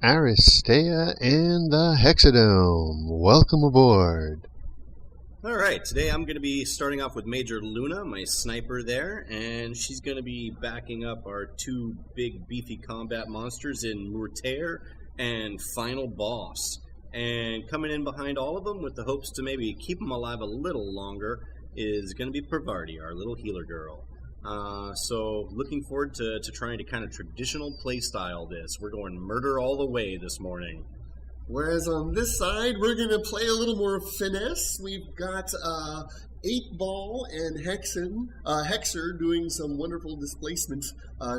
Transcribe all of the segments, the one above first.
Aristeia and the HexaDome. Welcome aboard. Alright, today I'm going to be starting off with Major Lunah, my sniper there, and she's going to be backing up our two big beefy combat monsters in Murtair and Final Boss. And coming in behind all of them with the hopes to maybe keep them alive a little longer is going to be Parvati, our little healer girl. So looking forward to trying to kind of traditional playstyle this. We're going murder all the way this morning. Whereas on this side, we're going to play a little more finesse. We've got 8-Ball and Hexer doing some wonderful displacement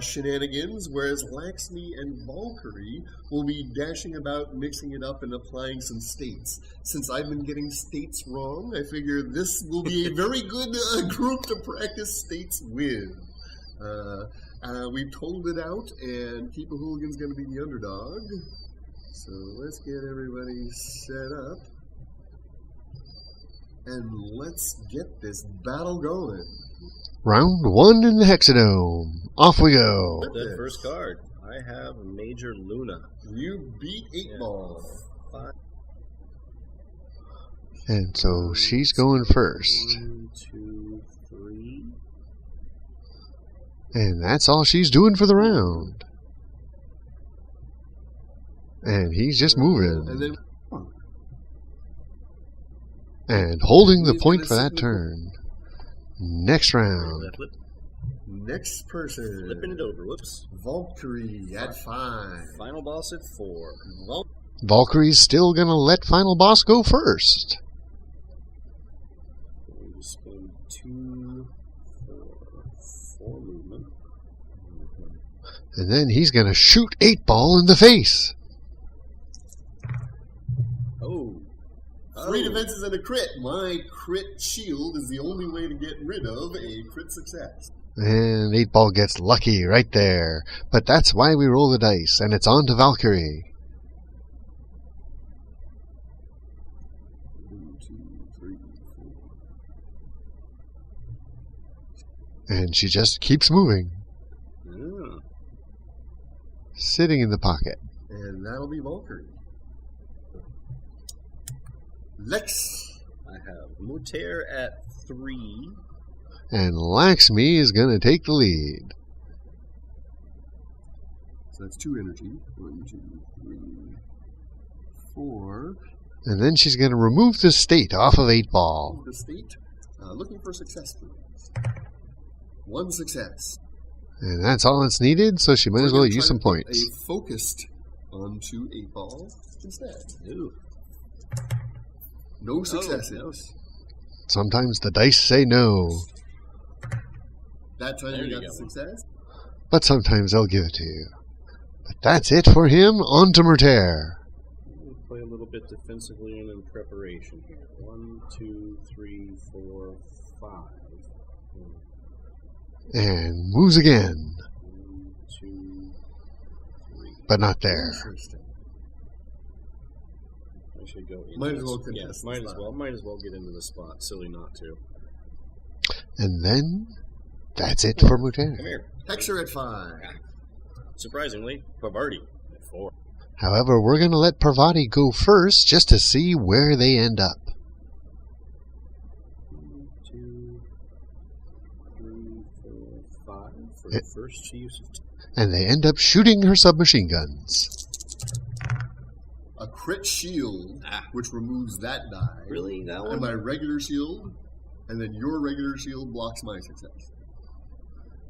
shenanigans, whereas Laxmee and Valkyrie will be dashing about, mixing it up, and applying some states. Since I've been getting states wrong, I figure this will be a very good group to practice states with. We've told it out, and Kipahuligan's going to be the underdog. So let's get everybody set up, and let's get this battle going. Round 1 in the HexaDome. Off we go. The first card, I have Major Lunah. You beat 8-Ball. Yeah. And so she's going first. 1, 2, 3. And that's all she's doing for the round. And he's just moving. And holding the point for that turn. Next round. Next person. Flipping it over. Whoops. Valkyrie at 5. Final Boss at 4. Valkyrie's still going to let Final Boss go first. Going to spend 2, 4 movement. And then he's going to shoot 8-Ball in the face. Oh. 3 defenses and a crit. My crit shield is the only way to get rid of a crit success. And 8-Ball gets lucky right there. But that's why we roll the dice, and it's on to Valkyrie. 1, 2, 3, 4. And she just keeps moving. Yeah. Sitting in the pocket. And that'll be Valkyrie. Lex. I have Murtair at 3. And Laxmee is going to take the lead. So that's 2 energy. 1, 2, 3, 4. And then she's going to remove the state off of 8-Ball. The state. Looking for success, please. 1 success. And that's all that's needed, so she might as well use some points. A focused onto 8-Ball instead. Ooh. No successes. No. Sometimes the dice say no. That time you got the success. But sometimes they'll give it to you. But that's it for him. On to Murtair. We'll play a little bit defensively and in preparation here. 1, 2, 3, 4, 5. And moves again. 1, 2, 3. But not there. Interesting. I should go in. Might as well contest. Yes, might as well get into the spot. Silly not to. And then that's it for Murtair. Come here. Hexer at 5. Surprisingly, Parvati at 4. However, we're going to let Parvati go first just to see where they end up. 1, 2, 3, 4, 5 for the first use of 2. And they end up shooting her submachine guns. A crit shield, which removes that die. Really? That one? And my regular shield, and then your regular shield blocks my success.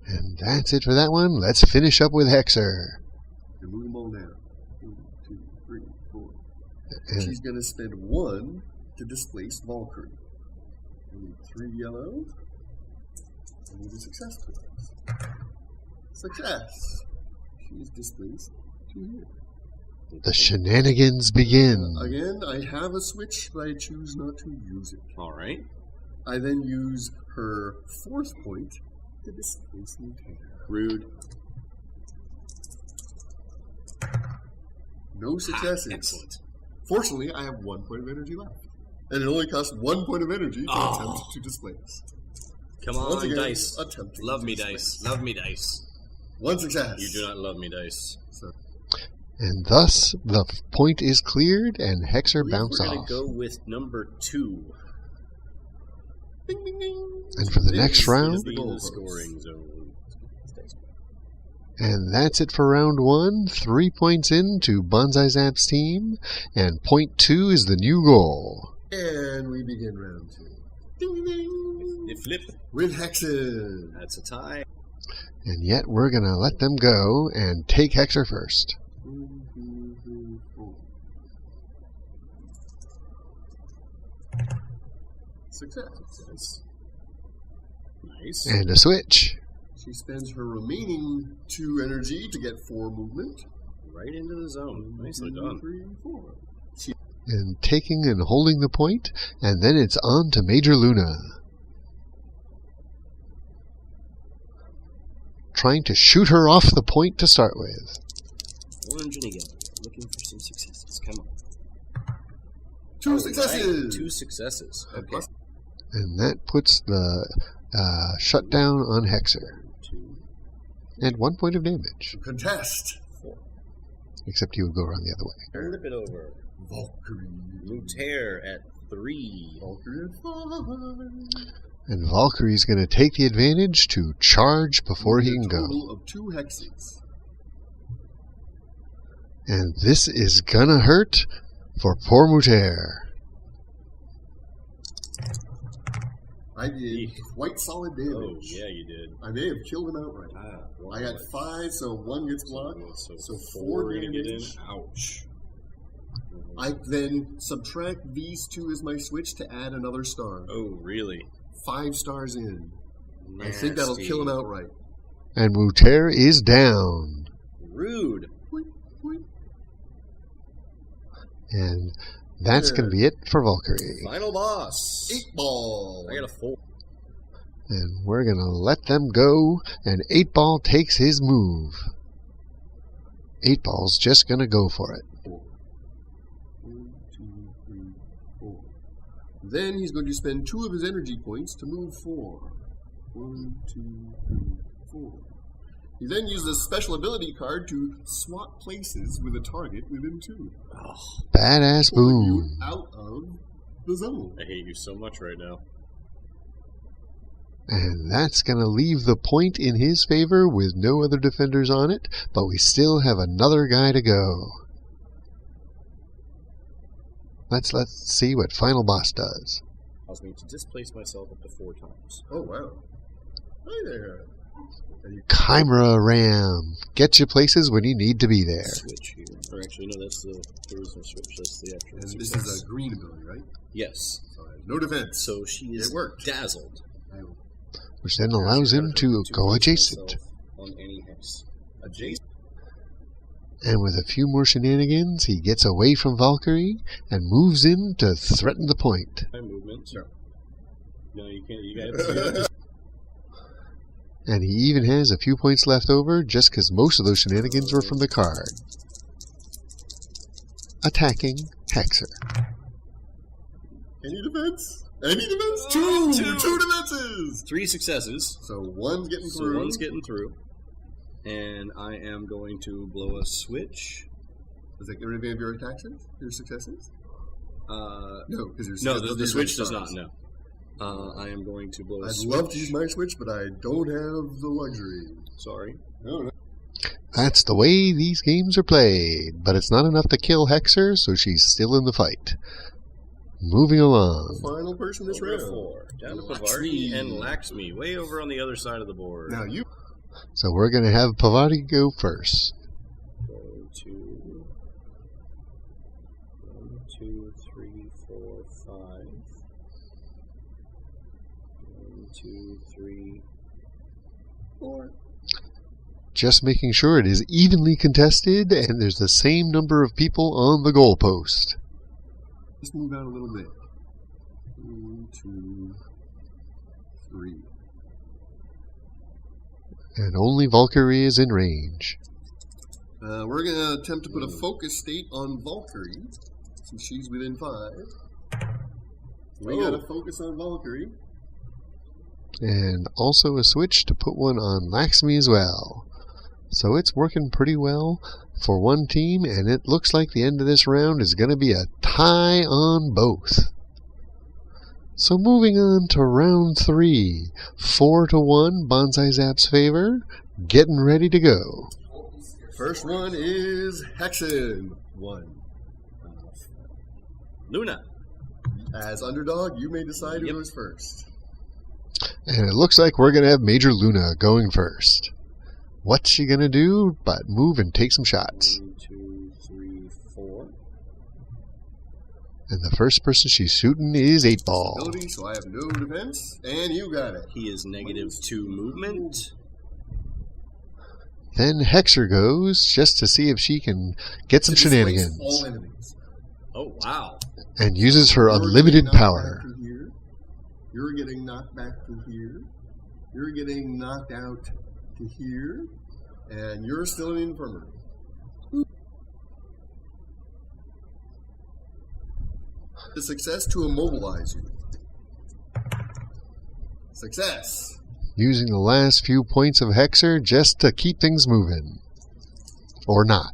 And that's it for that one. Let's finish up with Hexer. And move them all down. 1, 2, 3, 4. And she's going to spend 1 to displace Valkyrie. We need 3 yellow. And need a success to this. Success! She's displaced 2 here. the shenanigans begin. Again, I have a switch, but I choose not to use it. Alright. I then use her 4th point to displace Murtair. Rude. No successes. Excellent. Fortunately, I have 1 point of energy left. And it only costs 1 point of energy to attempt to displace. Come So once on, again, dice. attempting Love to me, displace. dice. Love me, dice. 1 success. You do not love me, dice. So, And thus the point is cleared and Hexer bounce We're going off. to go with number 2. Ding, ding, ding. And for the next round, Be in the scoring zone. and that's it for round 1. 3 points in to BanzaiZAP's team, and point 2 is the new goal. And we begin round 2. Ding, ding, ding. It flip. With Hexen. That's a tie. And yet we're going to let them go and take Hexer first. 1, 2, 3, 4. Success. Nice. And a switch. She spends her remaining 2 energy to get 4 movement. Right into the zone. Nicely 1, 2, done. 3, 4. And taking and holding the point, and then it's on to Major Lunah. Trying to shoot her off the point to start with. Orange and yellow. Looking for some successes. Come on. 2 All successes. right, 2 successes. Okay. And that puts the shutdown on Hexer. 2, And 1 point of damage. Contest. 4. Except he would go around the other way. Flip it over. Valkyrie. Murtair at 3. Valkyrie at 5. And Valkyrie's going to take the advantage to charge before he can go. Total of 2 hexes. And this is gonna hurt for poor Murtair. I did quite solid damage. Oh, yeah, you did. I may have killed him outright. Ah, I got 5, so 1 gets blocked. So 4 4 gonna get in. damage. Ouch. I then subtract these 2 as my switch to add another star. Oh, really? 5 stars in. Nasty. I think that'll kill him outright. And Murtair is down. Rude. Boing, boing. And that's going to be it for Valkyrie. Final boss. 8 ball. I got a 4. And we're going to let them go, and 8 Ball takes his move. 8 Ball's just going to go for it. 4. 1, 2, 3, 4. Then he's going to spend 2 of his energy points to move 4. 1, 2, 3, 4. He then uses a special ability card to swap places with a target within 2. Oh, Badass Pulling you boom. out of the zone. I hate you so much right now. And that's going to leave the point in his favor with no other defenders on it, but we still have another guy to go. Let's see what Final Boss does. Allows me to displace myself up to 4 times. Oh, wow. Hi there. Chimera Ram. Get you places when you need to be there. Switch here. Or actually, no, that's the... There is no switch. That's the actual And this success. is a green ability, right? Yes. So no defense. So she is It worked. dazzled. Which then allows him to go adjacent. On any hex. Adjacent. And with a few more shenanigans, he gets away from Valkyrie and moves in to threaten the point. My movement. Sure. No, you can't. You gotta And he even has a few points left over just because most of those shenanigans were from the card. Attacking Hexer. Any defense? Any defense? Two defenses! 3 successes. So one's getting So through. one's getting through. And I am going to blow a switch. Does that get rid of any of your attacks? Your successes? No, because No, the switch does not, no. I am going to blow a I'd switch. love to use my switch, but I don't have the luxury. Sorry. No. That's the way these games are played, but it's not enough to kill Hexer, so she's still in the fight. Moving along. Final person this Over to round. 4. Down to Laxmee. Parvati and Laxmee, way over on the other side of the board. Now you. So we're going to have Parvati go first. Go to 1, 2, 3, 4, 5. 1, 2, 3, 4. Just making sure it is evenly contested and there's the same number of people on the goalpost. Just move out a little bit. 1, 2, 3. And only Valkyrie is in range. We're going to attempt to put a focus state on Valkyrie, since she's within 5. We got to focus on Valkyrie. And also a switch to put one on Laxmee as well. So it's working pretty well for one team, and it looks like the end of this round is going to be a tie on both. So moving on to round 3, 4-1, BanzaiZAP's favor, getting ready to go. First one is Hexen. 1. Lunah. As underdog, you may decide who goes first. And it looks like we're going to have Major Lunah going first. What's she going to do but move and take some shots? 1, 2, 3, 4. And the first person she's shooting is 8-Ball. Ability, so I have no defense, and you got it. He is -2 movement. Then Hexer goes just to see if she can get some shenanigans. All enemies. Oh, wow. And uses her unlimited power. You're getting knocked back to here. You're getting knocked out to here. And you're still in the infirmary. The success to immobilize you. Success. Using the last few points of Hexer just to keep things moving. Or not.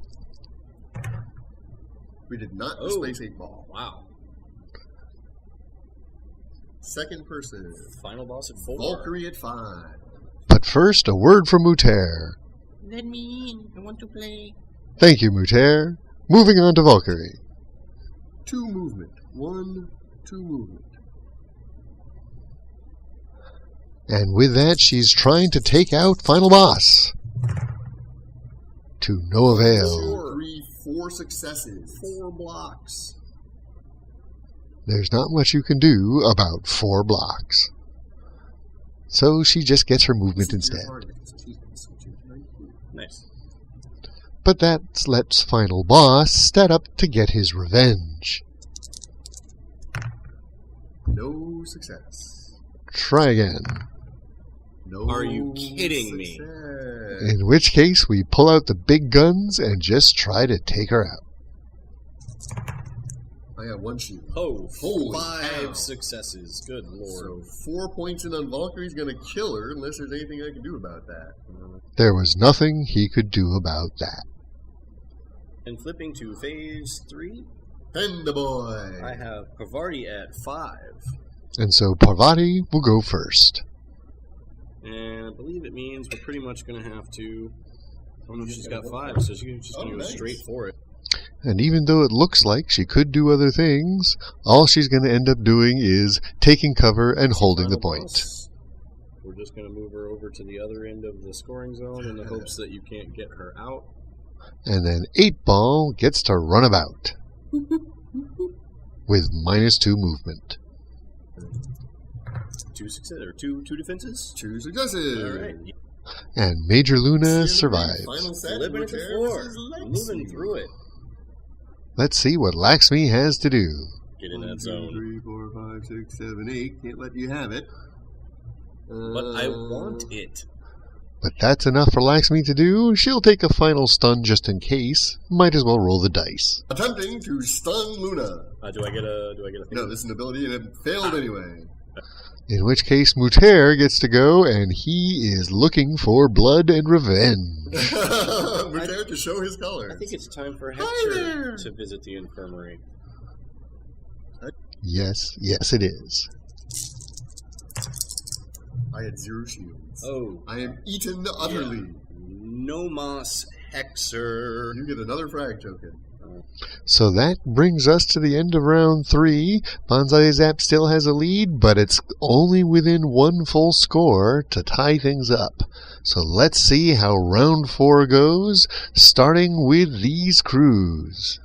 We did not displace 8-Ball. Wow. Second person. Final boss at 4. Valkyrie at 5. But first, a word from Murtair. Let me in. I want to play. Thank you, Murtair. Moving on to Valkyrie. 2 movement. 1, 2 movement. And with that, she's trying to take out Final Boss. To no avail. 3, 4 successes. 4 blocks. There's not much you can do about 4 blocks. So she just gets her movement instead. Nice. But that lets Final Boss step up to get his revenge. No success. Try again. No. Are you kidding me? In which case, we pull out the big guns and just try to take her out. I got 1 shield. Oh, Holy 5 cow. successes. Good lord. So 4 points in on Valkyrie's going to kill her unless there's anything I can do about that. There was nothing he could do about that. And flipping to phase 3, Panda boy. I have Parvati at 5. And so Parvati will go first. And I believe it means we're pretty much going to have to... Oh, she's got 5, so she's just going to go straight for it. And even though it looks like she could do other things, all she's going to end up doing is taking cover and holding the point. Boss. We're just going to move her over to the other end of the scoring zone in the hopes that you can't get her out. And then 8-Ball gets to run about. With -2 movement. 2 success or two defenses. 2 successes. All right. And Major Lunah survives. Final set. Flipping it to Murtair 4. versus Laxmee. Moving through it. Let's see what Laxmee has to do. Get in 1, that 2, zone. 3, 4, 5, 6, 7, 8. Can't let you have it. But I want it. But that's enough for Laxmee to do. She'll take a final stun just in case. Might as well roll the dice. Attempting to stun Lunah. Do I get a thing? No, this is an ability and it failed anyway. In which case Murtair gets to go, and he is looking for blood and revenge. Murtair to show his colors. I think it's time for Hi there. Hector to visit the infirmary. Yes, it is. I had 0 shields. Oh, I am eaten utterly. no moss Hexer. You get another frag token. So that brings us to the end of round 3. BanzaiZAP still has a lead, but it's only within 1 full score to tie things up. So let's see how round 4 goes, starting with these crews.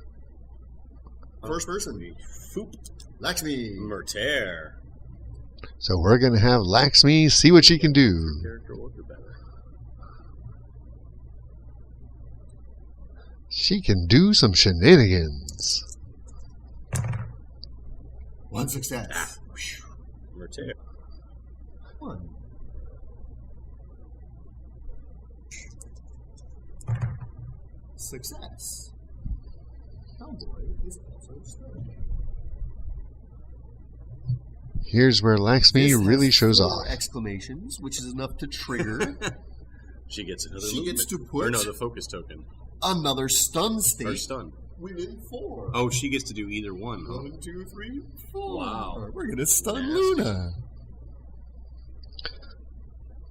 First person. Foop. Laxmee. Murtair. So we're going to have Laxmee see what she can do. Character order better. She can do some shenanigans. 1 success. Murtair. 1. Success. Cowboy is also stunned. Here's where Laxmee This really has shows 4 off. exclamations, which is enough to trigger. She gets another She movement. gets to put Or no, the focus token. another stun Or state stun. within 4. Oh, she gets to do either one. Huh? 1, 2, 3, 4. Wow. We're gonna stun Nasty. Lunah.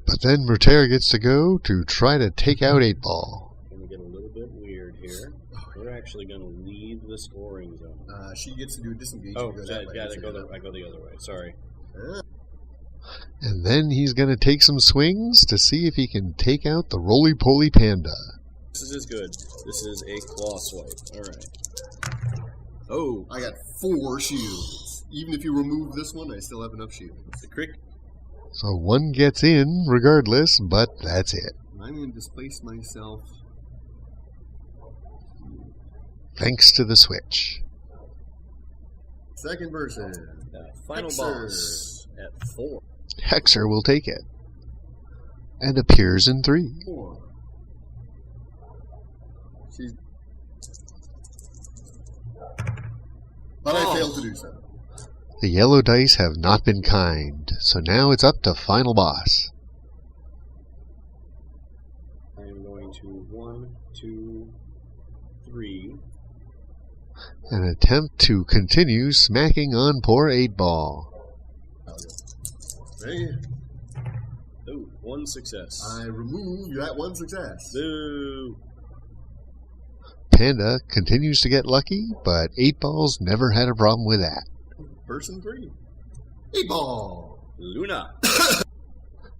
But then Murtair gets to go to try to take out 8-Ball. Gonna get a little bit weird here. We're actually gonna leave the scoring zone. She gets to do a disengage. Oh, and goes yeah, that way. I go the other way. Sorry. And then he's going to take some swings to see if he can take out the roly-poly panda. This is good. This is a claw swipe. Alright. Oh, I got 4 shields. Even if you remove this one, I still have enough shields. the crick. So one gets in regardless, but that's it. I'm going to displace myself. Thanks to the switch. Second person. Final Hexer. boss at 4. Hexer will take it. And appears in 3. 4. She's... But I failed to do so. The yellow dice have not been kind, so now it's up to final boss. I am going to 1, 2, 3. An attempt to continue smacking on poor 8-Ball. Hey, Oh, 1 success. I remove that 1 success. Boo! Panda continues to get lucky, but 8-Ball's never had a problem with that. Person 3. 8-Ball. Lunah!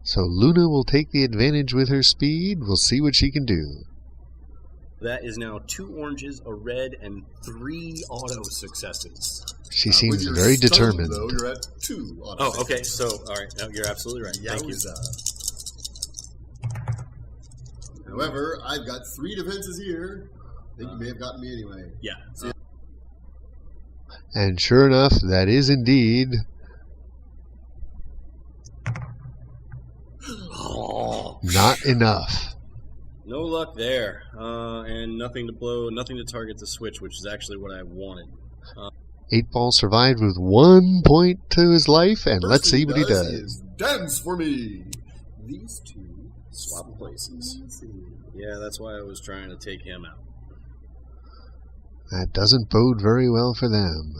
So Lunah will take the advantage with her speed. We'll see what she can do. That is now 2 oranges, a red, and 3 auto successes. She When seems you're very stunned, determined. Though, you're at 2 auto Oh, okay, so, alright, no, you're absolutely right. Thank you. Yowza. However, I've got 3 defenses here. I think you may have gotten me anyway. Yeah. And sure enough, that is indeed... not enough. No luck there. And nothing to target the switch, which is actually what I wanted. 8-Ball survived with 1 point to his life, and let's see what he does. Is dance for me. These 2 Swap places. Yeah, that's why I was trying to take him out. That doesn't bode very well for them.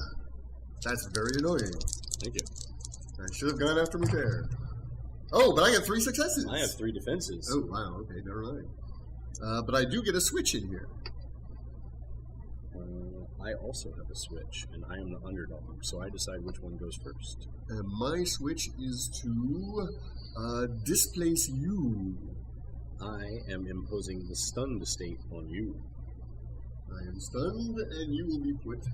That's very annoying. Thank you. I should have gone after Murtair. Oh, but I got 3 successes. I have 3 defenses. Oh, wow. Okay, never mind. But I do get a switch in here. I also have a switch, and I am the underdog, so I decide which one goes first. And my switch is to displace you. I am imposing the stunned state on you. I am stunned, and you will be put.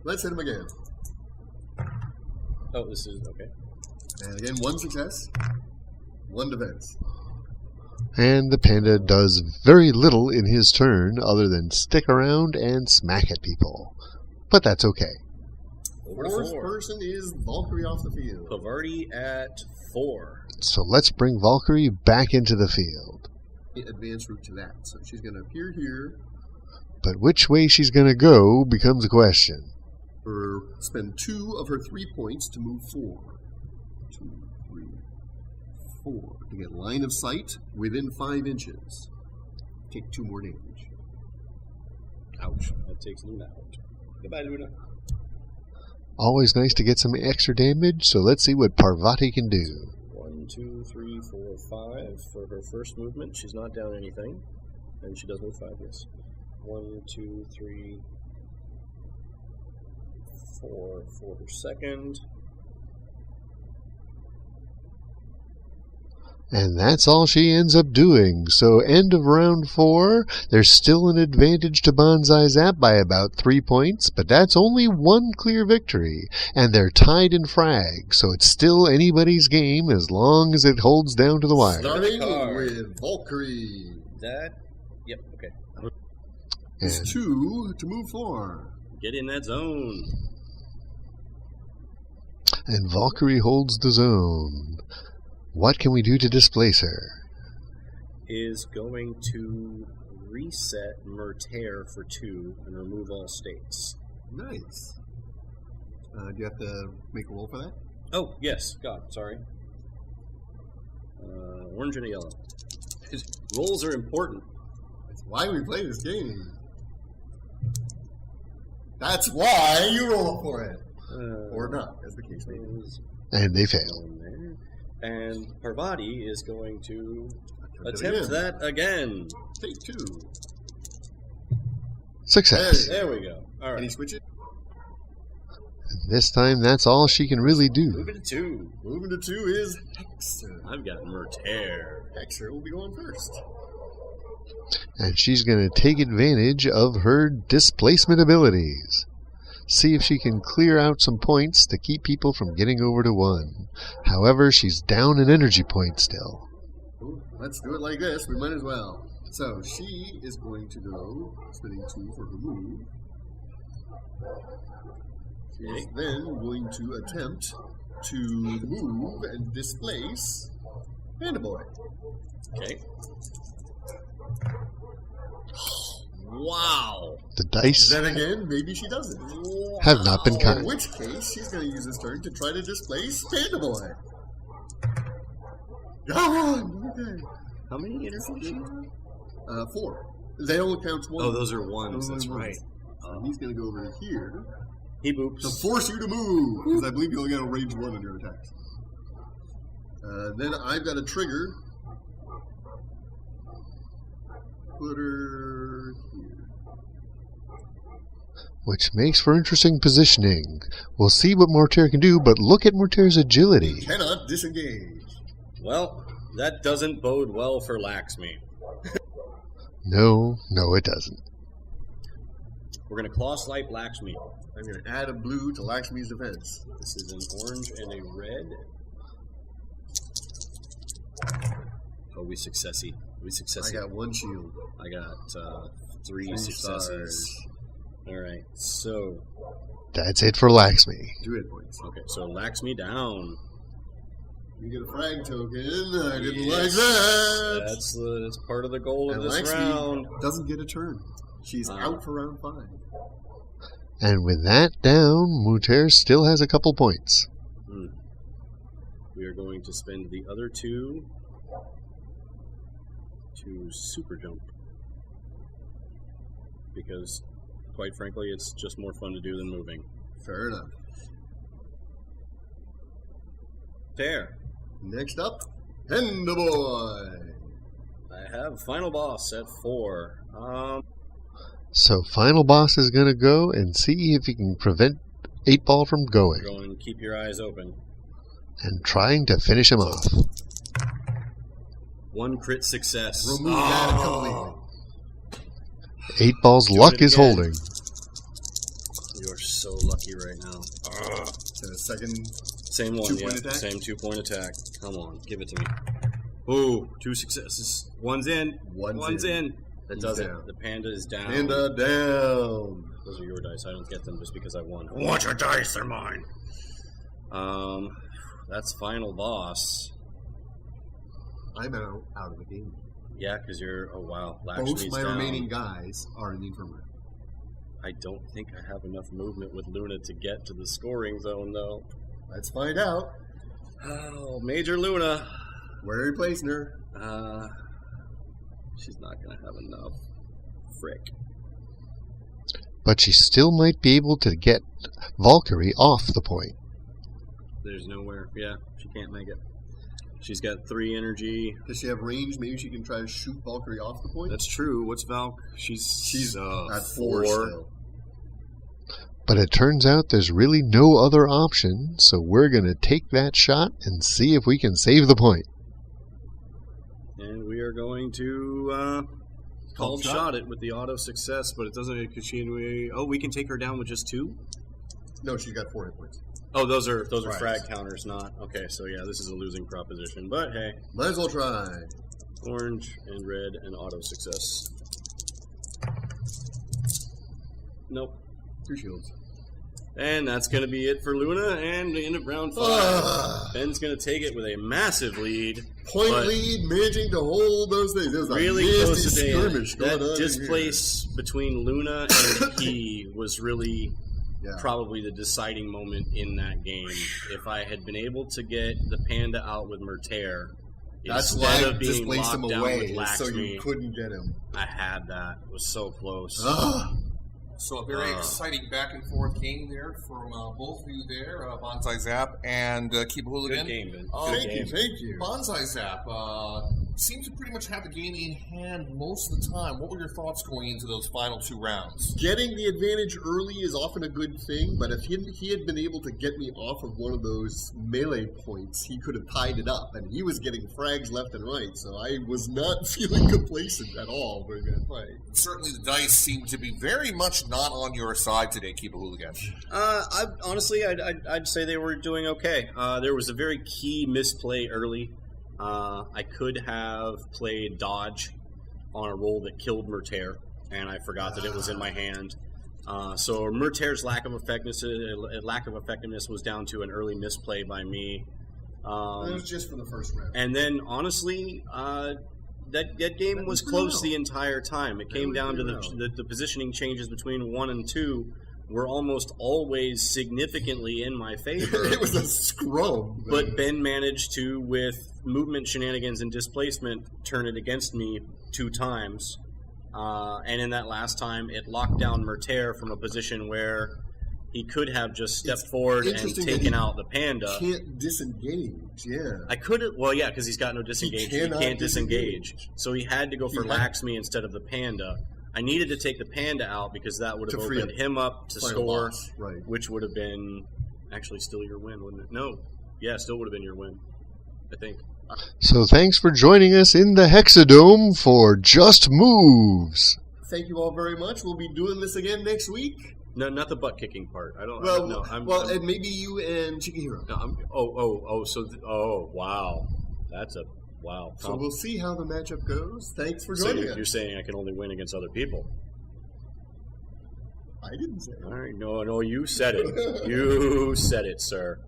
Let's hit him again. Oh, this is okay. And again, 1 success, 1 defense. And the panda does very little in his turn other than stick around and smack at people. But that's okay. Fourth person is Valkyrie off the field. Parvati at 4. So let's bring Valkyrie back into the field. Advance route to that. So she's going to appear here. But which way she's going to go becomes a question. Spend 2 of her 3 points to move 4. 2, 3, 4. To get line of sight within 5 inches. Take 2 more damage. Ouch. That takes Lunah out. Goodbye, Lunah. Always nice to get some extra damage, so let's see what Parvati can do. 1, 2, 3, 4, 5 for her first movement. She's not down anything. And she does move 5, yes. 1, 2, 3, 4 for her second. And that's all she ends up doing. So end of round 4, there's still an advantage to BanzaiZAP by about 3 points, but that's only 1 clear victory. And they're tied in frag, so it's still anybody's game as long as it holds down to the wire. Starting with Valkyrie. That, yep, okay. It's And 2 to move 4. Get in that zone. And Valkyrie holds the zone. What can we do to displace her? Is going to reset Murtair for 2 and remove all states. Nice. Do you have to make a roll for that? Oh, yes. God, sorry. Orange and a yellow. Rolls are important. That's why we play this game. That's why you roll for it. Or not, as the case may be. And they fail. And Parvati is going to Attempt attempt that again. Take 2. Success. There we go. All Can you right. switch it? And this time, that's all she can really do. Moving to 2. Moving to 2 is Hexer. I've got Murtair. Hexer will be going first. And she's going to take advantage of her displacement abilities. See if she can clear out some points to keep people from getting over to 1. However, she's down an energy point still. Ooh, let's do it like this. We might as well. So she is going to go, spending 2 for her move. She is then going to attempt to move and displace Panda Boy. Okay. Wow. The dice Then again, maybe she doesn't. have not been In kind. which case, she's going to use this turn to try to displace Panda Boy. Okay. How many energy does she have? 4. They only count 1. Oh, those are ones. Those are That's ones. right. So he's going to go over to here He boops. to force you to move, because I believe you only got a range 1 on your attacks. Then I've got a trigger. Put her here. Which makes for interesting positioning. We'll see what Murtair can do, but look at Murtair's agility. Cannot disengage. Well, that doesn't bode well for Laxmee. No, it doesn't. We're going to claw swipe Laxmee. I'm going to add a blue to Laxmee's defense. This is an orange and a red. Oh, we successy. I got 1 shield. I got 3 3 successes. stars. Alright, so... That's it for Laxmee. 2 hit points. Okay, so Laxmee down. You get a frag token. I didn't Yes. like that. That's part of the goal of And this Laxmee round. doesn't get a turn. She's Oh. out for round 5. And with that down, Murtair still has a couple points. We are going to spend the other 2 to super jump. Because, quite frankly, it's just more fun to do than moving. Fair enough. There. Next up, Panda Boy. I have final boss at 4. So final boss is going to go and see if he can prevent 8-Ball from going Go and keep your eyes open. and trying to finish him off. 1 crit success. Remove that completely. 8-Ball's Do it luck is again. holding. You are so lucky right now. And a second. Same one, 2-point attack? Same 2-point attack. Come on, give it to me. Ooh, 2 successes. One's in. One's in. That He's does down. it. The panda is down. Panda down. Those are your dice. I don't get them just because I won. Watch your dice, they're mine. That's final boss. I'm out of the game. Yeah, because you're. Oh wow, Both Laxmee's my down. remaining guys are in the infirmary. I don't think I have enough movement with Lunah to get to the scoring zone, though. Let's find out. Oh, Major Lunah. Where are you placing her? She's not gonna have enough. Frick. But she still might be able to get Valkyrie off the point. There's nowhere. Yeah, she can't make it. She's got 3 energy. Does she have range? Maybe she can try to shoot Valkyrie off the point? That's true. What's Val? She's at 4 still. But it turns out there's really no other option, so we're going to take that shot and see if we can save the point. And we are going to called shot? shot it with the auto success, but it doesn't. We can take her down with just 2. No, she's got 4 hit points. Oh, those are Right. frag counters, not okay. So yeah, this is a losing proposition. But hey, Might as well try. orange and red and auto success. Nope. 2 shields. And that's going to be it for Lunah, and the end of round 5. Ah. Ben's going to take it with a massive lead. Point But- lead, managing to hold those things. There's Really a close nasty to skirmish That going on displace between Lunah and he was really probably the deciding moment in that game. If I had been able to get the panda out with Murtair, that's instead why of being displaced him locked down away, with Laxmee, so you couldn't get him. I had that. It was so close. So a very exciting back and forth game there from both of you there, BanzaiZAP and Kipahuligan. Good game, man. Thank you. BanzaiZAP seemed to pretty much have the game in hand most of the time. What were your thoughts going into those final 2 rounds? Getting the advantage early is often a good thing, but if he had been able to get me off of one of those melee points, he could have tied it up, and he was getting frags left and right, so I was not feeling complacent at all during that fight. Certainly the dice seem to be very much not on your side today, Kipahuligan. Honestly, I'd say they were doing okay. There was a very key misplay early. I could have played dodge on a roll that killed Murtair, and I forgot that it was in my hand. So Murtair's lack of effectiveness was down to an early misplay by me. It was just for the first round. And then, honestly, that game was close the entire time. It came down to the positioning changes between 1 and 2 were almost always significantly in my favor. It was a scrum. But Ben managed to, with movement shenanigans and displacement, turn it against me 2 times. And in that last time, it locked down Murtair from a position where he could have just stepped forward and taken out the panda. He can't disengage, I could have, well, yeah, because he's got no disengage. He can't disengage. So he had to go for Laxmee instead of the panda. I needed to take the panda out because that would have opened him up to score, which would have been actually still your win, wouldn't it? No. Yeah, still would have been your win, I think. So thanks for joining us in the HexaDome for Just Moves. Thank you all very much. We'll be doing this again next week. No, not the butt kicking part. I don't. Well, I'm, and maybe you and Chikahiro. No, wow, that's a wow. So we'll see how the matchup goes. Thanks for joining us. You're saying I can only win against other people? I didn't say that. All right, no, you said it. You said it, sir.